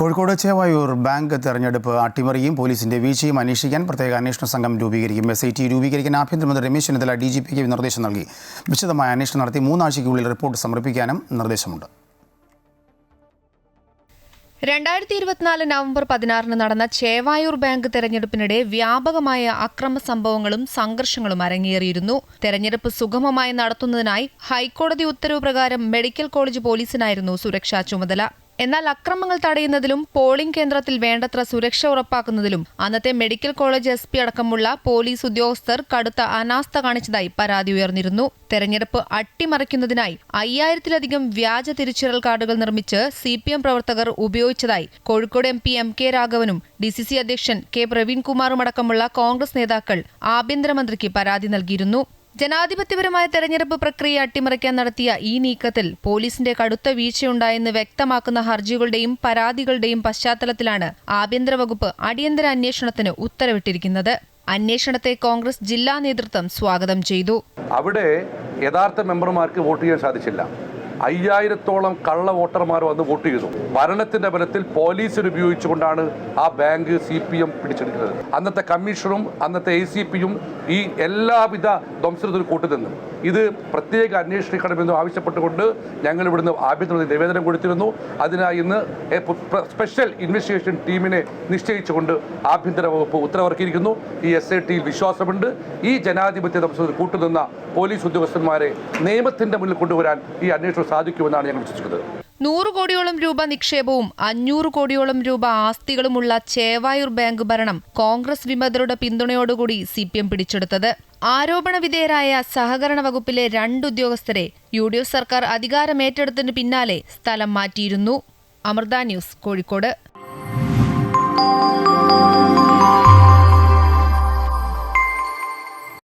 Kozhikode Chevayur bank തെരഞ്ഞെടുപ്പ് അട്ടിമറിയും പോലീസിന്റെ വീഴ്ചയും അന്വേഷിക്കാൻ പ്രത്യേക അന്വേഷണ സംഘം രൂപീകരിക്കും. SIT രൂപീകരിക്കാൻ ആഭ്യന്തരമന്ത്രി രമേശ് ചെന്നിത്തല DGPക്ക് നിർദ്ദേശം നൽകി. വിശദമായ അന്വേഷണം നടത്തി 3 ആഴ്ചയ്ക്കുള്ളിൽ റിപ്പോർട്ട് സമർപ്പിക്കാനും നിർദ്ദേശമുണ്ട്. 2024 നവംബർ 16 നടന്ന ചേവായൂർ ബാങ്ക് തെരഞ്ഞെടുപ്പിനിടെ വ്യാപകമായ അക്രമ സംഭവങ്ങളും സംഘർഷങ്ങളും അരങ്ങേറിയിരുന്നു. തെരഞ്ഞെടുപ്പ് സുഗമമായി നടത്തുന്നതിനായി ഹൈക്കോടതി ഉത്തരവ് പ്രകാരം മെഡിക്കൽ കോളേജ് പോലീസിനായിരുന്നു സുരക്ഷാ ചുമതല. എന്നാൽ അക്രമങ്ങൾ തടയുന്നതിലും പോളിംഗ് കേന്ദ്രത്തിൽ വേണ്ടത്ര സുരക്ഷ ഉറപ്പാക്കുന്നതിലും അന്നത്തെ മെഡിക്കൽ കോളേജ് SP അടക്കമുള്ള പോലീസ് ഉദ്യോഗസ്ഥർ കടുത്ത അനാസ്ഥ കാണിച്ചതായി പരാതി ഉയർന്നിരുന്നു. തെരഞ്ഞെടുപ്പ് അട്ടിമറിക്കുന്നതിനായി 5000-ലധികം വ്യാജ തിരിച്ചറിയൽ കാർഡുകൾ നിർമ്മിച്ച് CPM പ്രവർത്തകർ ഉപയോഗിച്ചതായി കോഴിക്കോട് MP MK രാഘവനും DCC അധ്യക്ഷൻ K പ്രവീൺകുമാറും അടക്കമുള്ള കോൺഗ്രസ് നേതാക്കൾ ആഭ്യന്തരമന്ത്രിക്ക് പരാതി നൽകിയിരുന്നു. ജനാധിപത്യപരമായ തെരഞ്ഞെടുപ്പ് പ്രക്രിയ അട്ടിമറിക്കാൻ നടത്തിയ ഈ നീക്കത്തിൽ പോലീസിന്റെ കടുത്ത വീഴ്ചയുണ്ടായെന്ന് വ്യക്തമാക്കുന്ന ഹർജികളുടെയും പരാതികളുടെയും പശ്ചാത്തലത്തിലാണ് ആഭ്യന്തര വകുപ്പ് അടിയന്തര അന്വേഷണത്തിന് ഉത്തരവിട്ടിരിക്കുന്നത്. അന്വേഷണത്തെ കോൺഗ്രസ് ജില്ലാ നേതൃത്വം സ്വാഗതം ചെയ്തു. അവിടെ യഥാർത്ഥ മെമ്പർമാർക്ക് വോട്ട് ചെയ്യാൻ സാധിച്ചില്ല. 5000-ഓളം കള്ള വോട്ടർമാർ വന്ന് വോട്ട് ചെയ്തു. ഭരണത്തിന്റെ ബലത്തിൽ പോലീസിനെ ഉപയോഗിച്ചുകൊണ്ടാണ് ആ ബാങ്ക് CPM പിടിച്ചെടുക്കുന്നത്. അന്നത്തെ കമ്മീഷണറും അന്നത്തെ ACPയും ഈ എല്ലാവിധ ധ്വംസനത്തിന് കൂട്ടുനിന്നു. ഇത് പ്രത്യേക അന്വേഷിക്കണമെന്ന് ആവശ്യപ്പെട്ടുകൊണ്ട് ഞങ്ങൾ ഇവിടുന്ന് ആഭ്യന്തര നിവേദനം കൊടുത്തിരുന്നു. അതിനായി ഇന്ന് സ്പെഷ്യൽ ഇൻവെസ്റ്റിഗേഷൻ ടീമിനെ നിശ്ചയിച്ചുകൊണ്ട് ആഭ്യന്തര വകുപ്പ് ഉത്തരവിറക്കിയിരിക്കുന്നു. ഈ SITയിൽ വിശ്വാസമുണ്ട്. ഈ ജനാധിപത്യ ധ്വംസനത്തിന് കൂട്ടുനിന്ന പോലീസ് ഉദ്യോഗസ്ഥന്മാരെ നിയമത്തിന്റെ മുന്നിൽ കൊണ്ടുവരാൻ ഈ അന്വേഷണം സാധിക്കുമെന്നാണ് ഞങ്ങൾ വിശ്വസിക്കുന്നത്. 100 കോടിയോളം രൂപ നിക്ഷേപവും 500 കോടിയോളം രൂപ ആസ്തികളുമുള്ള ചേവായൂർ ബാങ്ക് ഭരണം കോൺഗ്രസ് വിമതരുടെ പിന്തുണയോടുകൂടി CPM പിടിച്ചെടുത്തത്. ആരോപണ വിധേയരായ സഹകരണ വകുപ്പിലെ 2 ഉദ്യോഗസ്ഥരെ UDF സർക്കാർ അധികാരമേറ്റെടുത്തതിന് പിന്നാലെ സ്ഥലം മാറ്റിയിരുന്നു. അമൃത ന്യൂസ്, കോഴിക്കോട്.